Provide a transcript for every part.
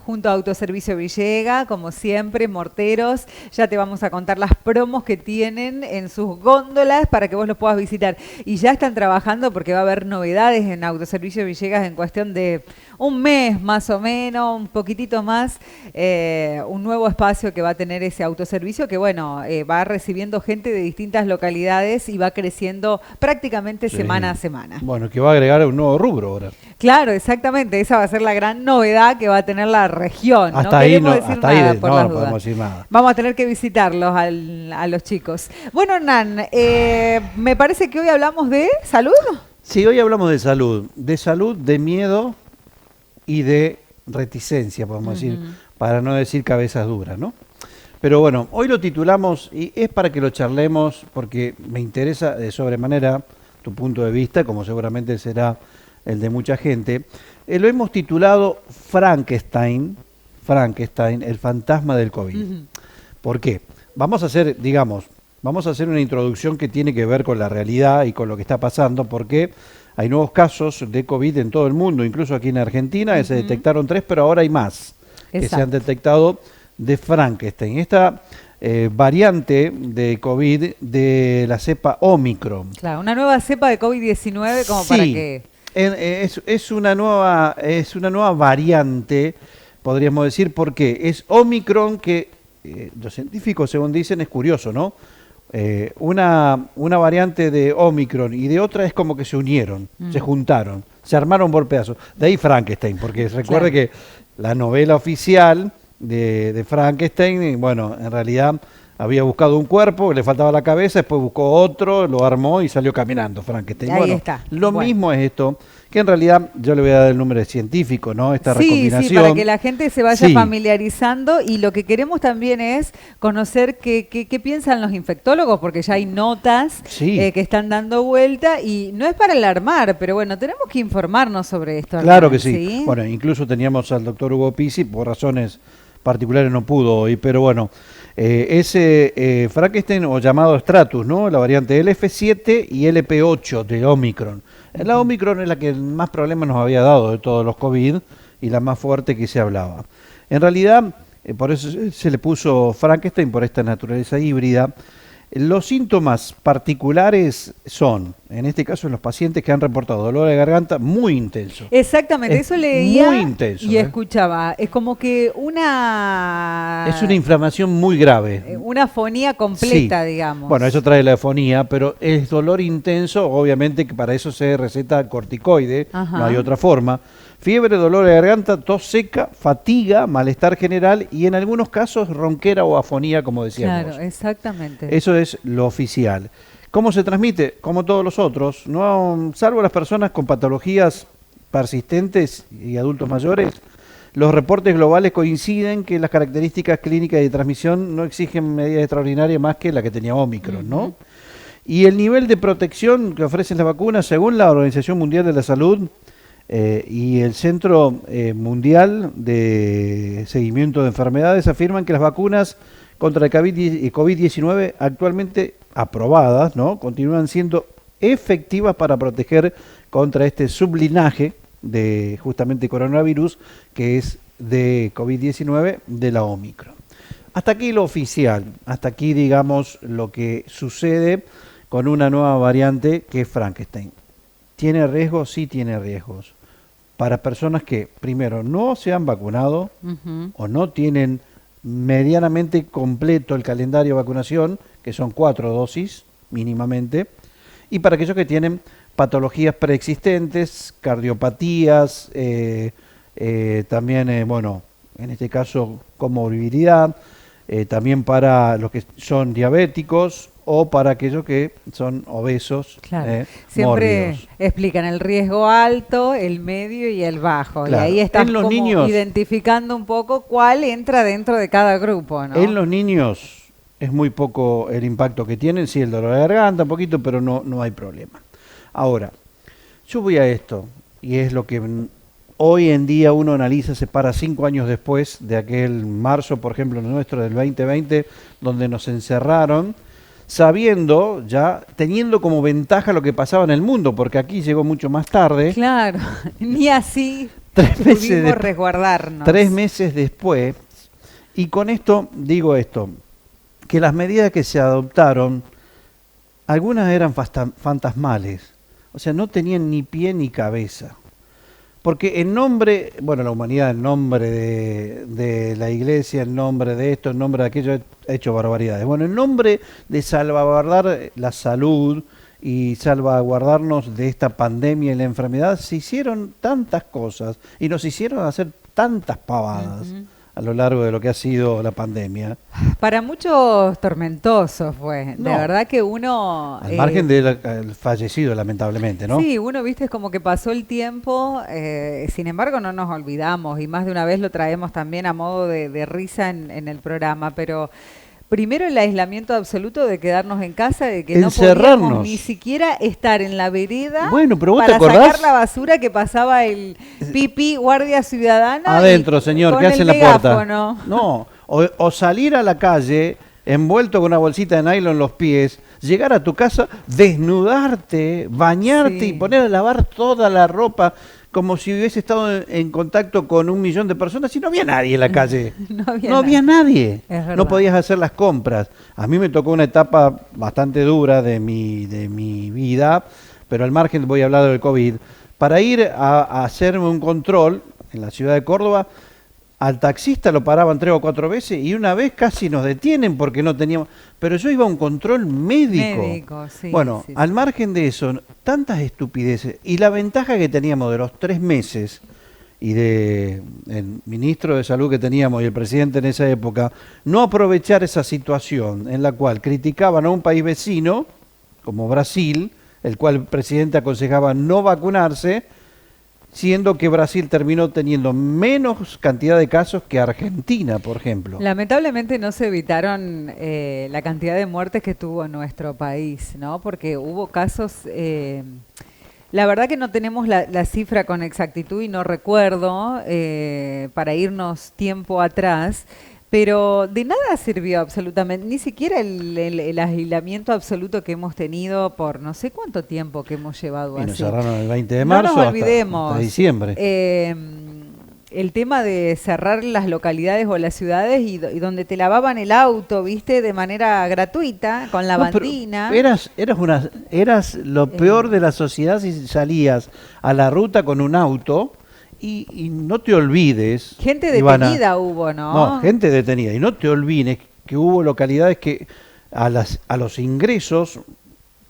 junto a Autoservicio Villega, como siempre, Morteros. Ya te vamos a contar las promos que tienen en sus góndolas para que vos los puedas visitar. Y ya están trabajando porque va a haber novedades en Autoservicio Villegas en cuestión de un mes más o menos, un poquitito más, un nuevo espacio que va a tener ese autoservicio que, bueno, va recibiendo gente de distintas localidades y va creciendo prácticamente semana a semana. Bueno, que va a agregar un nuevo rubro ahora. Claro, exactamente, esa va a ser la gran novedad que va a tener la región. Hasta no ahí queremos no, decir hasta nada ahí por no, las no dudas. podemos decir nada. Vamos a tener que visitarlos a los chicos. Bueno, Hernán, me parece que hoy hablamos de salud. Sí, hoy hablamos de salud, de miedo y de reticencia, podemos decir, para no decir cabezas duras, ¿no? Pero bueno, hoy lo titulamos y es para que lo charlemos porque me interesa de sobremanera tu punto de vista, como seguramente será el de mucha gente. Lo hemos titulado Frankenstein, el fantasma del COVID. ¿Por qué? Vamos a hacer una introducción que tiene que ver con la realidad y con lo que está pasando, porque hay nuevos casos de COVID en todo el mundo, incluso aquí en Argentina, se detectaron 3, pero ahora hay más que se han detectado de Frankenstein. Esta variante de COVID de la cepa Omicron. Claro, una nueva cepa de COVID-19 como para que... Es una nueva variante, podríamos decir, porque es Omicron que los científicos, según dicen, es curioso, ¿no? Una variante de Omicron y de otra es como que se unieron, se juntaron, se armaron por pedazos. De ahí Frankenstein, porque recuerde que la novela oficial de Frankenstein, bueno, en realidad había buscado un cuerpo, le faltaba la cabeza, después buscó otro, lo armó y salió caminando Frankenstein. Ahí bueno, está. Lo mismo es esto, que en realidad yo le voy a dar el nombre científico, ¿no? Esta recombinación. Sí, para que la gente se vaya familiarizando y lo que queremos también es conocer qué piensan los infectólogos, porque ya hay notas que están dando vuelta y no es para alarmar, pero bueno, tenemos que informarnos sobre esto. Claro que sí. Bueno, incluso teníamos al doctor Hugo Pizzi, por razones particulares no pudo hoy, pero bueno, ese Frankenstein o llamado Stratus, ¿no? La variante LF7 y LP8 de Omicron. La Omicron es la que más problemas nos había dado de todos los COVID y la más fuerte que se hablaba. En realidad, por eso se le puso Frankenstein, por esta naturaleza híbrida. Los síntomas particulares son, en este caso, en los pacientes que han reportado dolor de garganta muy intenso. Exactamente, eso leía muy intenso, y escuchaba. Es como que es una inflamación muy grave. Una afonía completa, digamos. Bueno, eso trae la afonía, pero es dolor intenso, obviamente que para eso se receta corticoide, no hay otra forma. Fiebre, dolor de garganta, tos seca, fatiga, malestar general y en algunos casos ronquera o afonía, como decíamos. Claro, exactamente. Eso es lo oficial. ¿Cómo se transmite? Como todos los otros, no, salvo las personas con patologías persistentes y adultos mayores, los reportes globales coinciden que las características clínicas de transmisión no exigen medidas extraordinarias más que la que tenía Omicron, ¿no? Y el nivel de protección que ofrecen las vacunas, según la Organización Mundial de la Salud, y el Centro Mundial de Seguimiento de Enfermedades afirman que las vacunas contra el COVID-19 actualmente aprobadas, ¿no? Continúan siendo efectivas para proteger contra este sublinaje de justamente coronavirus que es de COVID-19 de la Omicron. Hasta aquí lo oficial, hasta aquí digamos lo que sucede con una nueva variante que es Frankenstein. ¿Tiene riesgos? Sí tiene riesgos. Para personas que, primero, no se han vacunado o no tienen medianamente completo el calendario de vacunación, que son 4 dosis mínimamente, y para aquellos que tienen patologías preexistentes, cardiopatías, también, bueno, en este caso comorbilidad, también para los que son diabéticos o para aquellos que son obesos. Claro. Siempre mórbidos. Explican el riesgo alto, el medio y el bajo. Claro. Y ahí están como niños, identificando un poco cuál entra dentro de cada grupo, ¿no? En los niños es muy poco el impacto que tienen, sí el dolor de garganta un poquito, pero no hay problema. Ahora, yo voy a esto, y es lo que hoy en día uno analiza, se para 5 años después de aquel marzo, por ejemplo, nuestro del 2020, donde nos encerraron, sabiendo ya, teniendo como ventaja lo que pasaba en el mundo, porque aquí llegó mucho más tarde. Claro, ni así pudimos resguardarnos. 3 meses después, y con esto digo esto, que las medidas que se adoptaron, algunas eran fantasmales, o sea, no tenían ni pie ni cabeza. Porque en nombre, bueno, la humanidad, en nombre de la iglesia, en nombre de esto, en nombre de aquello, ha hecho barbaridades. Bueno, en nombre de salvaguardar la salud y salvaguardarnos de esta pandemia y la enfermedad, se hicieron tantas cosas y nos hicieron hacer tantas pavadas a lo largo de lo que ha sido la pandemia. Para muchos tormentoso fue. No. De verdad que uno... Al margen del fallecido, lamentablemente, ¿no? Sí, uno, viste, es como que pasó el tiempo, sin embargo no nos olvidamos y más de una vez lo traemos también a modo de risa en el programa, pero... Primero el aislamiento absoluto de quedarnos en casa, de que no podíamos ni siquiera estar en la vereda bueno, pero ¿vos para te acordás? sacar la basura que pasaba el pipí guardia ciudadana. Adentro, señor, ¿qué hace en la puerta? No, o salir a la calle envuelto con una bolsita de nylon en los pies, llegar a tu casa, desnudarte, bañarte y poner a lavar toda la ropa como si hubiese estado en contacto con 1 millón de personas y no había nadie en la calle. No había nadie. No podías hacer las compras. A mí me tocó una etapa bastante dura de mi vida, pero al margen voy a hablar del COVID. Para ir a hacerme un control en la ciudad de Córdoba, al taxista lo paraban 3 o 4 veces y una vez casi nos detienen porque no teníamos... Pero yo iba a un control médico. Sí, bueno, sí, al margen de eso, tantas estupideces. Y la ventaja que teníamos de los 3 meses y de el ministro de Salud que teníamos y el presidente en esa época, no aprovechar esa situación en la cual criticaban a un país vecino, como Brasil, el cual el presidente aconsejaba no vacunarse, siendo que Brasil terminó teniendo menos cantidad de casos que Argentina, por ejemplo. Lamentablemente no se evitaron la cantidad de muertes que tuvo nuestro país, ¿no? Porque hubo casos... la verdad que no tenemos la cifra con exactitud y no recuerdo para irnos tiempo atrás, pero de nada sirvió absolutamente, ni siquiera el aislamiento absoluto que hemos tenido por no sé cuánto tiempo que hemos llevado así. Nos cerraron el 20 de marzo no nos olvidemos, hasta diciembre. El tema de cerrar las localidades o las ciudades y donde te lavaban el auto, viste, de manera gratuita, con la bandina. Eras lo peor de la sociedad si salías a la ruta con un auto. Y no te olvides... Gente detenida hubo, ¿no? No, gente detenida. Y no te olvides que hubo localidades que a los ingresos,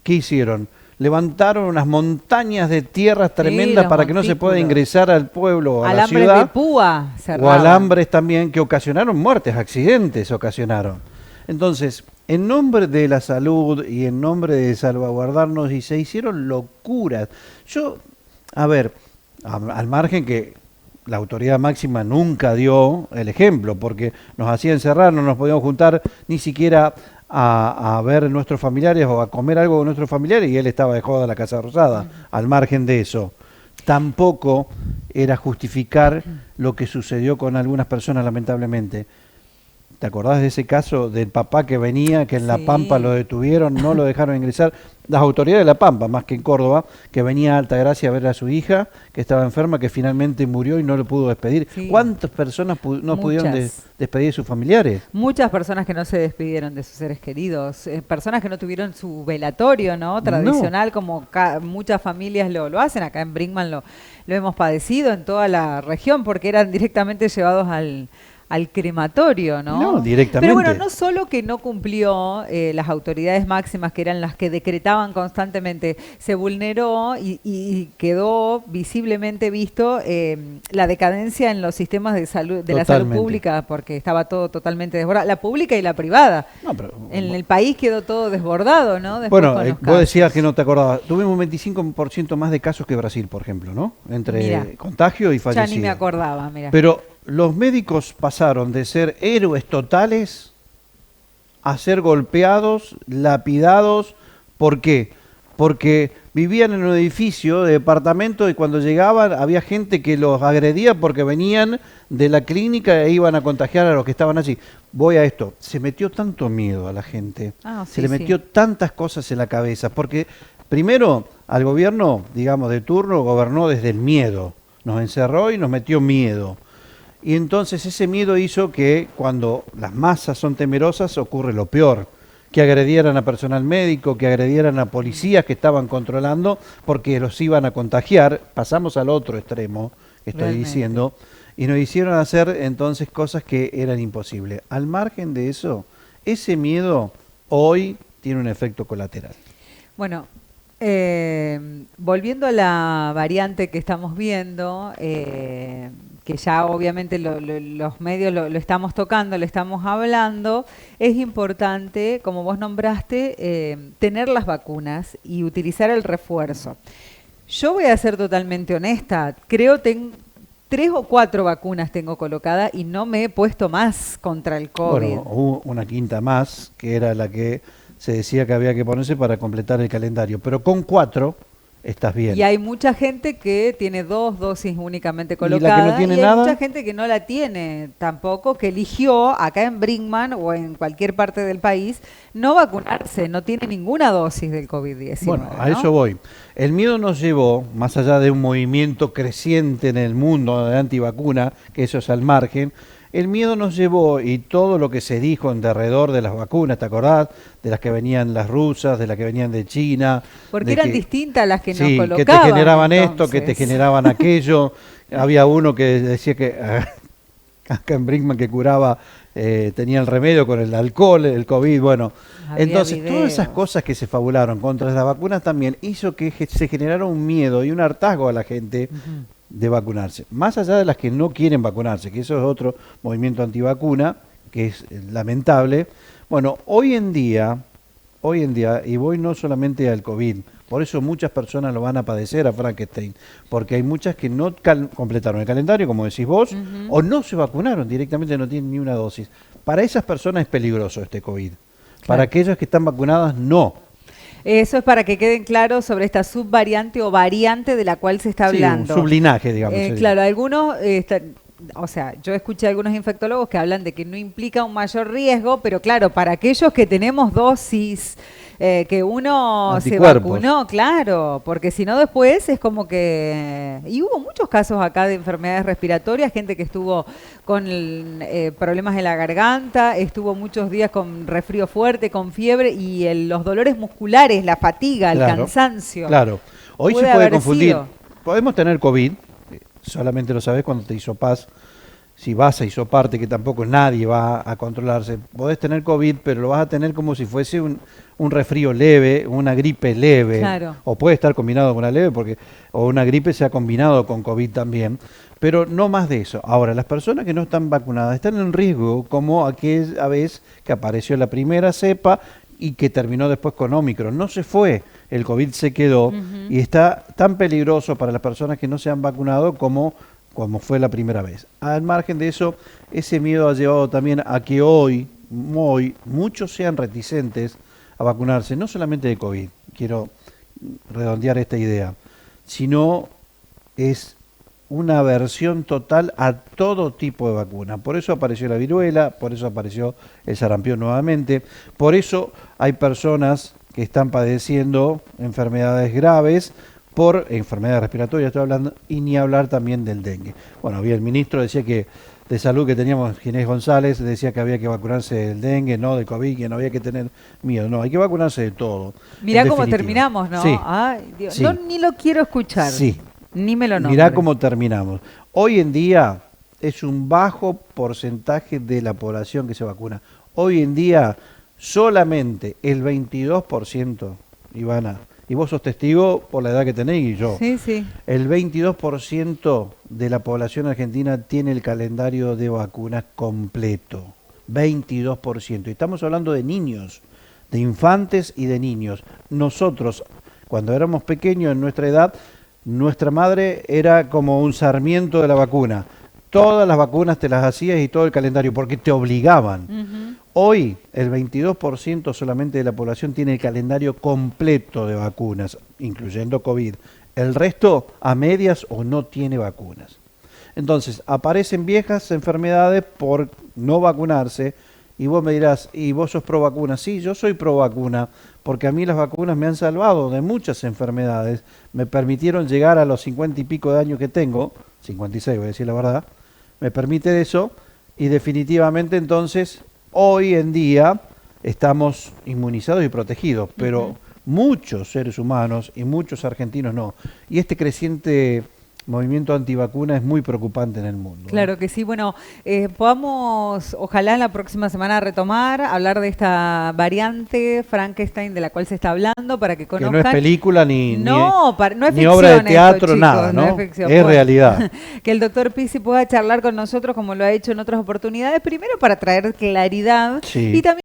¿qué hicieron? Levantaron unas montañas de tierras tremendas para que no se pueda ingresar al pueblo o a la ciudad. Alambres de púa cerraban. O alambres también que ocasionaron muertes, accidentes ocasionaron. Entonces, en nombre de la salud y en nombre de salvaguardarnos, y se hicieron locuras. A ver... Al margen que la autoridad máxima nunca dio el ejemplo, porque nos hacía encerrar, no nos podíamos juntar ni siquiera a ver nuestros familiares o a comer algo con nuestros familiares, y él estaba de joda a la Casa Rosada. Al margen de eso, tampoco era justificar lo que sucedió con algunas personas, lamentablemente. ¿Te acordás de ese caso del papá que venía, que en La Pampa lo detuvieron, no lo dejaron ingresar? Las autoridades de La Pampa, más que en Córdoba, que venía a Altagracia a ver a su hija, que estaba enferma, que finalmente murió y no lo pudo despedir. Sí. ¿Cuántas personas no pudieron despedir de sus familiares? Muchas personas que no se despidieron de sus seres queridos, personas que no tuvieron su velatorio, ¿no? Tradicional, como muchas familias lo hacen. Acá en Brinkman lo hemos padecido en toda la región, porque eran directamente llevados al crematorio, ¿no? No, directamente. Pero bueno, no solo que no cumplió las autoridades máximas, que eran las que decretaban constantemente, se vulneró y quedó visiblemente visto la decadencia en los sistemas de salud, de la salud pública, porque estaba todo totalmente desbordado, la pública y la privada. No, pero, en el país quedó todo desbordado, ¿no? Después bueno, vos decías que no te acordabas. Tuvimos un 25% más de casos que Brasil, por ejemplo, ¿no? Entre contagio y fallecidos. Ya ni me acordaba, mira. Pero los médicos pasaron de ser héroes totales a ser golpeados, lapidados. ¿Por qué? Porque vivían en un edificio de departamento y cuando llegaban había gente que los agredía porque venían de la clínica e iban a contagiar a los que estaban allí. Voy a esto, se metió tanto miedo a la gente, se le metió tantas cosas en la cabeza, porque primero al gobierno, digamos, de turno gobernó desde el miedo. nos encerró y nos metió miedo. Y entonces ese miedo hizo que cuando las masas son temerosas ocurre lo peor, que agredieran a personal médico, que agredieran a policías que estaban controlando porque los iban a contagiar. Pasamos al otro extremo, que estoy Realmente. diciendo, y nos hicieron hacer entonces cosas que eran imposibles. Al margen de eso, ese miedo hoy tiene un efecto colateral. Bueno, volviendo a la variante que estamos viendo, que ya obviamente los medios lo estamos tocando, lo estamos hablando, es importante, como vos nombraste, tener las vacunas y utilizar el refuerzo. Yo voy a ser totalmente honesta, creo que 3 o 4 vacunas tengo colocadas y no me he puesto más contra el COVID. Bueno, hubo una quinta más, que era la que se decía que había que ponerse para completar el calendario, pero con 4 estás bien. Y hay mucha gente que tiene 2 dosis únicamente ¿Y la que no colocadas tiene y hay nada? mucha gente que no la tiene tampoco, que eligió acá en Brinkman o en cualquier parte del país no vacunarse, no tiene ninguna dosis del COVID-19. Bueno, a ¿no? eso voy. El miedo nos llevó, más allá de un movimiento creciente en el mundo de antivacuna, que eso es al margen, el miedo nos llevó, y todo lo que se dijo en derredor de las vacunas, ¿te acordás? De las que venían las rusas, de las que venían de China. Porque de eran que, distintas las que nos sí, colocaban. que te generaban esto, que te entonces. generaban aquello. Había uno que decía que acá en Brinkman que curaba, tenía el remedio con el alcohol, el COVID, bueno. Había Entonces, todas esas videos. cosas que se fabularon contra las vacunas también hizo que se generara un miedo y un hartazgo a la gente Ujú. de vacunarse. Más allá de las que no quieren vacunarse, que eso es otro movimiento antivacuna, que es lamentable. Bueno, hoy en día, y voy no solamente al COVID, por eso muchas personas lo van a padecer a Frankenstein, porque hay muchas que no completaron el calendario, como decís vos, Ujú. o no se vacunaron, directamente no tienen ni una dosis. Para esas personas es peligroso este COVID. Para Claro. aquellas que están vacunadas, no. Eso es para que queden claros sobre esta subvariante o variante de la cual se está Sí, hablando. un sublinaje, digamos. Claro, algunos, o sea, yo escuché a algunos infectólogos que hablan de que no implica un mayor riesgo, pero claro, para aquellos que tenemos dosis, que uno se Anticuerpos. vacunó, claro, porque si no después es como que... Y hubo muchos casos acá de enfermedades respiratorias, gente que estuvo con problemas en la garganta, estuvo muchos días con resfrío fuerte, con fiebre y los dolores musculares, la fatiga, el Claro, cansancio. Claro. Hoy se Puede puede haber confundir. sido. Podemos tener COVID, solamente lo sabés cuando te hisopás. Si vas a hisoparte, que tampoco nadie va a controlarse, podés tener COVID, pero lo vas a tener como si fuese un resfrío leve, una gripe leve. Claro. O puede estar combinado con una leve, o una gripe se ha combinado con COVID también. Pero no más de eso. Ahora, las personas que no están vacunadas están en riesgo, como aquella vez que apareció la primera cepa y que terminó después con Omicron. No se fue, el COVID se quedó y está tan peligroso para las personas que no se han vacunado como fue la primera vez. Al margen de eso, ese miedo ha llevado también a que hoy muchos sean reticentes a vacunarse, no solamente de COVID, quiero redondear esta idea, sino es una aversión total a todo tipo de vacuna. Por eso apareció la viruela, por eso apareció el sarampión nuevamente, por eso hay personas que están padeciendo enfermedades graves, por enfermedades respiratorias estoy hablando, y ni hablar también del dengue. Bueno, había el ministro decía que de salud que teníamos, Ginés González, decía que había que vacunarse del dengue, no del COVID, que no había que tener miedo. No, hay que vacunarse de todo. Mirá en cómo definitiva. terminamos, ¿no? Sí, Ay, Dios. sí. No, ni lo quiero escuchar. Sí. Ni me lo nombres. Mirá cómo terminamos. Hoy en día es un bajo porcentaje de la población que se vacuna. Hoy en día solamente el 22%, Ivana, y vos sos testigo por la edad que tenés y yo. Sí, sí. El 22% de la población argentina tiene el calendario de vacunas completo. 22%. Y estamos hablando de niños, de infantes y de niños. Nosotros, cuando éramos pequeños en nuestra edad, nuestra madre era como un sarmiento de la vacuna. Todas las vacunas te las hacías y todo el calendario, porque te obligaban. Ujú. Hoy el 22% solamente de la población tiene el calendario completo de vacunas, incluyendo COVID. El resto a medias o no tiene vacunas. Entonces aparecen viejas enfermedades por no vacunarse y vos me dirás, ¿y vos sos pro vacuna? Sí, yo soy pro vacuna porque a mí las vacunas me han salvado de muchas enfermedades, me permitieron llegar a los 50 y pico de años que tengo 56 voy a decir la verdad, me permite eso, y definitivamente entonces hoy en día estamos inmunizados y protegidos, pero muchos seres humanos y muchos argentinos no. Y este creciente movimiento antivacuna es muy preocupante en el mundo. Claro que sí. Bueno, podamos, ojalá en la próxima semana retomar, hablar de esta variante Frankenstein de la cual se está hablando para que conozcan. Que no es película ni, no es ni ficción obra de teatro, esto, chicos, nada, ¿no? es ficción. Es realidad. Que el doctor Pizzi pueda charlar con nosotros como lo ha hecho en otras oportunidades, primero para traer claridad Sí. y también